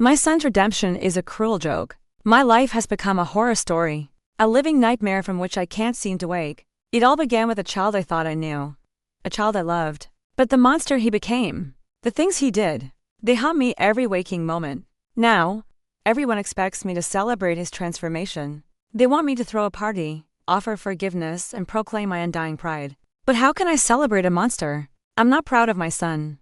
My son's redemption is a cruel joke. My life has become a horror story, a living nightmare from which I can't seem to wake. It all began with a child I thought I knew, a child I loved. But the monster he became, the things he did, they haunt me every waking moment. Now, everyone expects me to celebrate his transformation. They want me to throw a party, offer forgiveness, and proclaim my undying pride. But how can I celebrate a monster? I'm not proud of my son.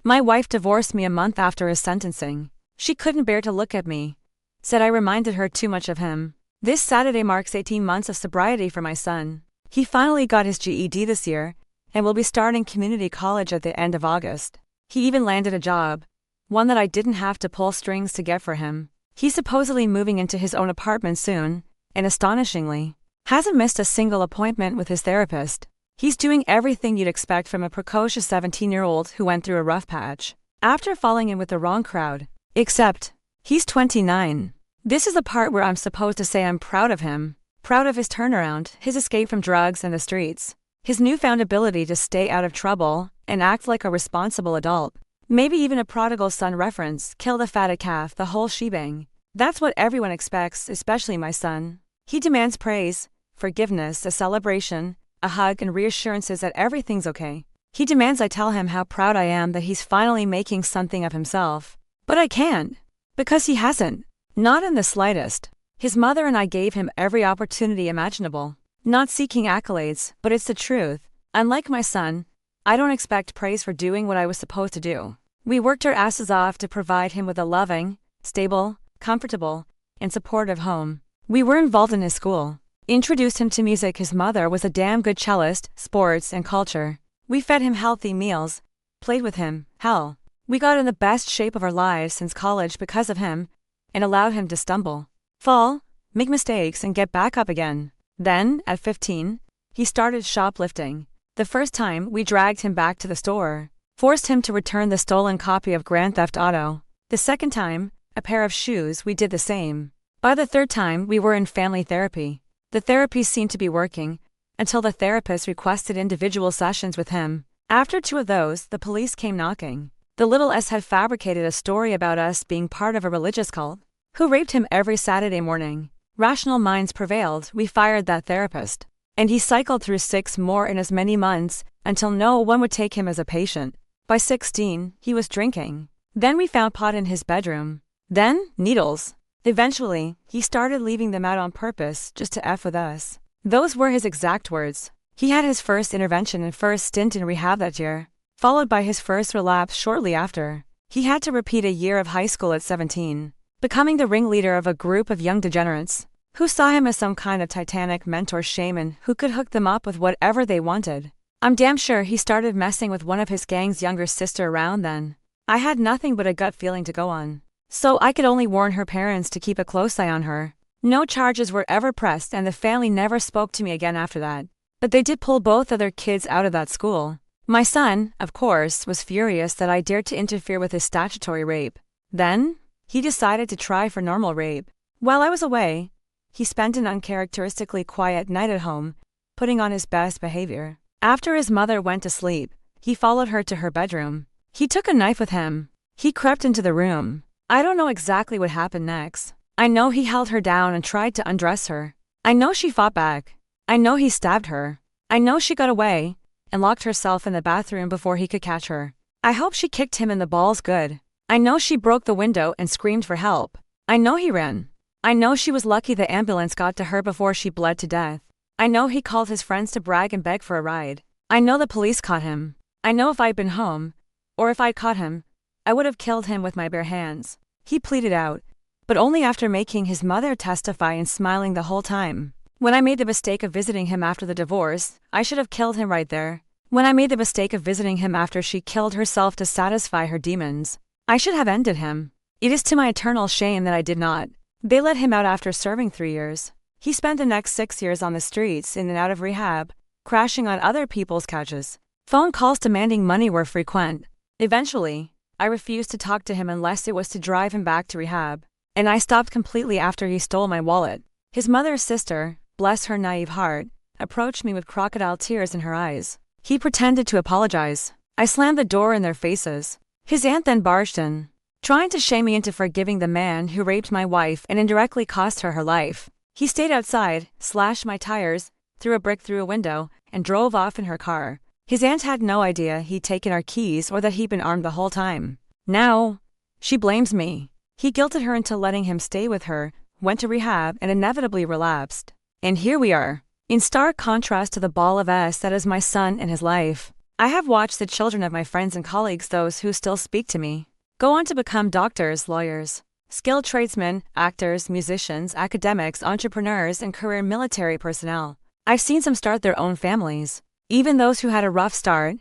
My wife divorced me a month after his sentencing. She couldn't bear to look at me. Said I reminded her too much of him. This Saturday marks 18 months of sobriety for my son. He finally got his GED this year, and will be starting community college at the end of August. He even landed a job, one that I didn't have to pull strings to get for him. He's supposedly moving into his own apartment soon, and astonishingly, hasn't missed a single appointment with his therapist. He's doing everything you'd expect from a precocious 17-year-old who went through a rough patch, after falling in with the wrong crowd. Except, he's 29. This is the part where I'm supposed to say I'm proud of him, proud of his turnaround, his escape from drugs and the streets, his newfound ability to stay out of trouble and act like a responsible adult. Maybe even a prodigal son reference, kill the fatted calf, the whole shebang. That's what everyone expects, especially my son. He demands praise, forgiveness, a celebration, a hug, and reassurances that everything's okay. He demands I tell him how proud I am that he's finally making something of himself. But I can't. Because he hasn't. Not in the slightest. His mother and I gave him every opportunity imaginable. Not seeking accolades, but it's the truth. Unlike my son, I don't expect praise for doing what I was supposed to do. We worked our asses off to provide him with a loving, stable, comfortable, and supportive home. We were involved in his school. Introduced him to music. His mother was a damn good cellist, sports, and culture. We fed him healthy meals, played with him, hell. We got in the best shape of our lives since college because of him, and allowed him to stumble, fall, make mistakes, and get back up again. Then, at 15, he started shoplifting. The first time, we dragged him back to the store, forced him to return the stolen copy of Grand Theft Auto. The second time, a pair of shoes, we did the same. By the third time, we were in family therapy. The therapy seemed to be working, until the therapist requested individual sessions with him. After 2 of those, the police came knocking. The little S had fabricated a story about us being part of a religious cult, who raped him every Saturday morning. Rational minds prevailed. We fired that therapist. And he cycled through 6 more in as many months, until no one would take him as a patient. By 16, he was drinking. Then we found pot in his bedroom. Then, needles. Eventually, he started leaving them out on purpose, just to F with us. Those were his exact words. He had his first intervention and first stint in rehab that year, followed by his first relapse shortly after. He had to repeat a year of high school at 17, becoming the ringleader of a group of young degenerates, who saw him as some kind of titanic mentor shaman who could hook them up with whatever they wanted. I'm damn sure he started messing with one of his gang's younger sister around then. I had nothing but a gut feeling to go on, so I could only warn her parents to keep a close eye on her. No charges were ever pressed and the family never spoke to me again after that. But they did pull both of their kids out of that school. My son, of course, was furious that I dared to interfere with his statutory rape. Then, he decided to try for normal rape. While I was away, he spent an uncharacteristically quiet night at home, putting on his best behavior. After his mother went to sleep, he followed her to her bedroom. He took a knife with him. He crept into the room. I don't know exactly what happened next. I know he held her down and tried to undress her. I know she fought back. I know he stabbed her. I know she got away and locked herself in the bathroom before he could catch her. I hope she kicked him in the balls good. I know she broke the window and screamed for help. I know he ran. I know she was lucky the ambulance got to her before she bled to death. I know he called his friends to brag and beg for a ride. I know the police caught him. I know if I'd been home, or if I'd caught him, I would have killed him with my bare hands. He pleaded out, but only after making his mother testify and smiling the whole time. When I made the mistake of visiting him after the divorce, I should have killed him right there. When I made the mistake of visiting him after she killed herself to satisfy her demons, I should have ended him. It is to my eternal shame that I did not. They let him out after serving 3 years. He spent the next 6 years on the streets in and out of rehab, crashing on other people's couches. Phone calls demanding money were frequent. Eventually, I refused to talk to him unless it was to drive him back to rehab, and I stopped completely after he stole my wallet. His mother's sister, bless her naive heart, approached me with crocodile tears in her eyes. He pretended to apologize. I slammed the door in their faces. His aunt then barged in, trying to shame me into forgiving the man who raped my wife and indirectly cost her life. He stayed outside, slashed my tires, threw a brick through a window, and drove off in her car. His aunt had no idea he'd taken our keys or that he'd been armed the whole time. Now, she blames me. He guilted her into letting him stay with her, went to rehab, and inevitably relapsed. And here we are, in stark contrast to the ball of S that is my son and his life. I have watched the children of my friends and colleagues, those who still speak to me, go on to become doctors, lawyers, skilled tradesmen, actors, musicians, academics, entrepreneurs, and career military personnel. I've seen some start their own families. Even those who had a rough start,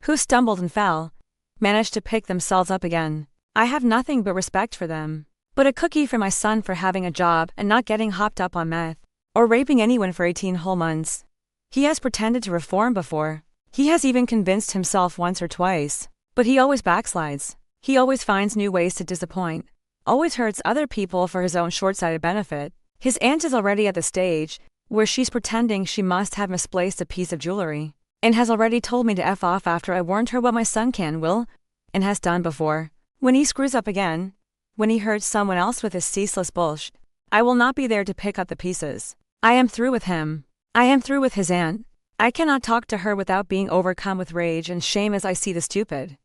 who stumbled and fell, managed to pick themselves up again. I have nothing but respect for them. But a cookie for my son for having a job and not getting hopped up on meth, or raping anyone for 18 whole months. He has pretended to reform before. He has even convinced himself once or twice. But he always backslides. He always finds new ways to disappoint. Always hurts other people for his own short-sighted benefit. His aunt is already at the stage where she's pretending she must have misplaced a piece of jewelry, and has already told me to F off after I warned her what my son will, and has done before. When he screws up again, when he hurts someone else with his ceaseless bullshit, I will not be there to pick up the pieces. I am through with him. I am through with his aunt. I cannot talk to her without being overcome with rage and shame as I see the stupid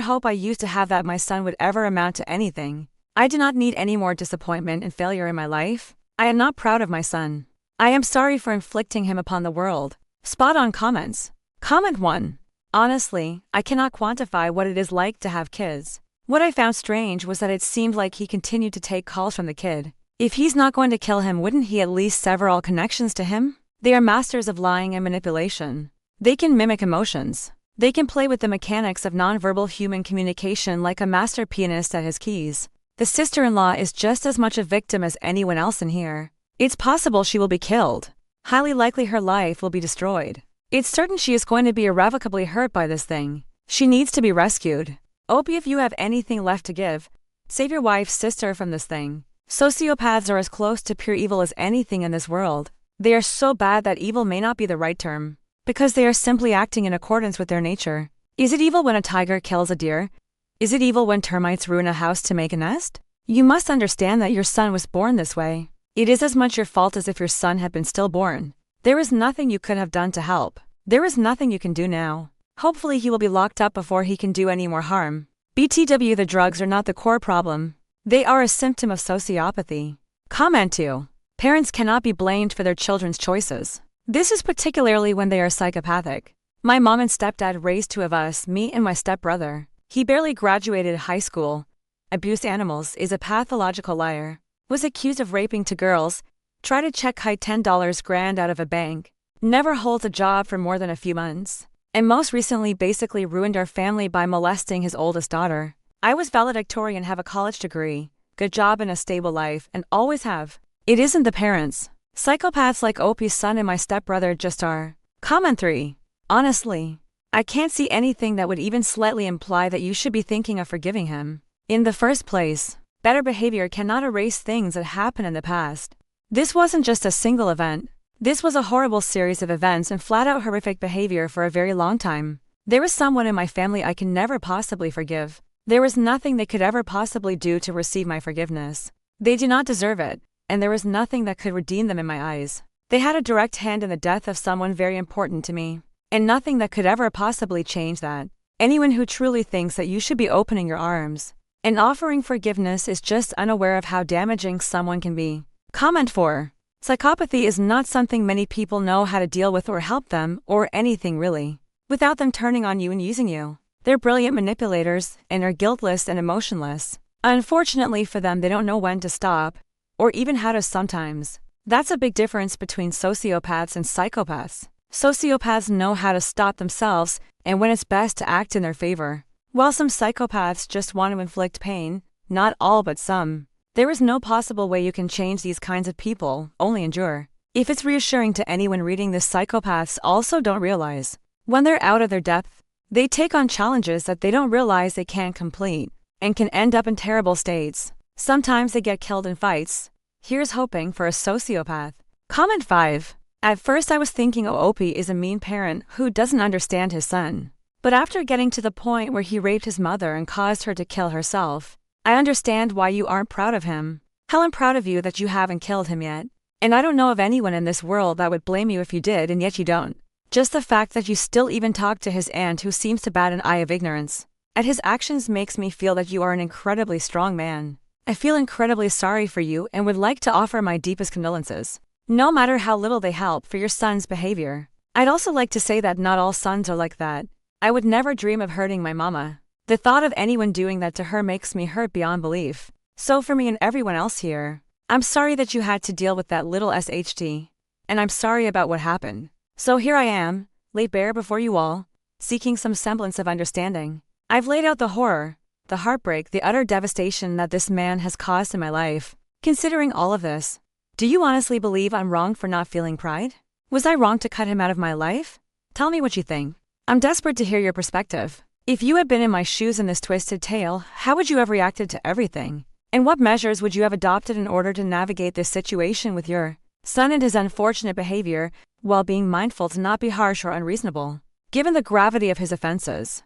hope I used to have that my son would ever amount to anything. I do not need any more disappointment and failure in my life. I am not proud of my son. I am sorry for inflicting him upon the world. Spot on comments. Comment 1. Honestly, I cannot quantify what it is like to have kids. What I found strange was that it seemed like he continued to take calls from the kid. If he's not going to kill him, wouldn't he at least sever all connections to him? They are masters of lying and manipulation. They can mimic emotions. They can play with the mechanics of nonverbal human communication like a master pianist at his keys. The sister-in-law is just as much a victim as anyone else in here. It's possible she will be killed. Highly likely her life will be destroyed. It's certain she is going to be irrevocably hurt by this thing. She needs to be rescued. Opie, if you have anything left to give, save your wife's sister from this thing. Sociopaths are as close to pure evil as anything in this world. They are so bad that evil may not be the right term, because they are simply acting in accordance with their nature. Is it evil when a tiger kills a deer? Is it evil when termites ruin a house to make a nest? You must understand that your son was born this way. It is as much your fault as if your son had been stillborn. There is nothing you could have done to help. There is nothing you can do now. Hopefully he will be locked up before he can do any more harm. BTW, the drugs are not the core problem. They are a symptom of sociopathy. Comment 2. Parents cannot be blamed for their children's choices. This is particularly when they are psychopathic. My mom and stepdad raised 2 of us, me and my stepbrother. He barely graduated high school. Abused animals, is a pathological liar. Was accused of raping 2 girls. Tried to check hide $10 grand out of a bank. Never holds a job for more than a few months. And most recently basically ruined our family by molesting his oldest daughter. I was valedictorian, have a college degree, good job and a stable life, and always have. It isn't the parents. Psychopaths like Opie's son and my stepbrother just are. Comment 3. Honestly, I can't see anything that would even slightly imply that you should be thinking of forgiving him. In the first place, better behavior cannot erase things that happened in the past. This wasn't just a single event. This was a horrible series of events and flat-out horrific behavior for a very long time. There is someone in my family I can never possibly forgive. There is nothing they could ever possibly do to receive my forgiveness. They do not deserve it, and there is nothing that could redeem them in my eyes. They had a direct hand in the death of someone very important to me, and nothing that could ever possibly change that. Anyone who truly thinks that you should be opening your arms and offering forgiveness is just unaware of how damaging someone can be. Comment 4. Psychopathy is not something many people know how to deal with or help them, or anything really, without them turning on you and using you. They're brilliant manipulators and are guiltless and emotionless. Unfortunately for them, they don't know when to stop, or even how to sometimes. That's a big difference between sociopaths and psychopaths. Sociopaths know how to stop themselves and when it's best to act in their favor, while some psychopaths just want to inflict pain, not all but some. There is no possible way you can change these kinds of people, only endure. If it's reassuring to anyone reading this, psychopaths also don't realize. When they're out of their depth, they take on challenges that they don't realize they can't complete, and can end up in terrible states. Sometimes they get killed in fights. Here's hoping for a sociopath. Comment 5. At first I was thinking, oh, Opie is a mean parent who doesn't understand his son. But after getting to the point where he raped his mother and caused her to kill herself, I understand why you aren't proud of him. Hell, I'm proud of you that you haven't killed him yet. And I don't know of anyone in this world that would blame you if you did, and yet you don't. Just the fact that you still even talk to his aunt, who seems to bat an eye of ignorance at his actions, makes me feel that you are an incredibly strong man. I feel incredibly sorry for you and would like to offer my deepest condolences, no matter how little they help, for your son's behavior. I'd also like to say that not all sons are like that. I would never dream of hurting my mama. The thought of anyone doing that to her makes me hurt beyond belief. So for me and everyone else here, I'm sorry that you had to deal with that little SHT. And I'm sorry about what happened. So here I am, laid bare before you all, seeking some semblance of understanding. I've laid out the horror, the heartbreak, the utter devastation that this man has caused in my life. Considering all of this, do you honestly believe I'm wrong for not feeling pride? Was I wrong to cut him out of my life? Tell me what you think. I'm desperate to hear your perspective. If you had been in my shoes in this twisted tale, how would you have reacted to everything? And what measures would you have adopted in order to navigate this situation with your son and his unfortunate behavior, while being mindful to not be harsh or unreasonable, given the gravity of his offenses?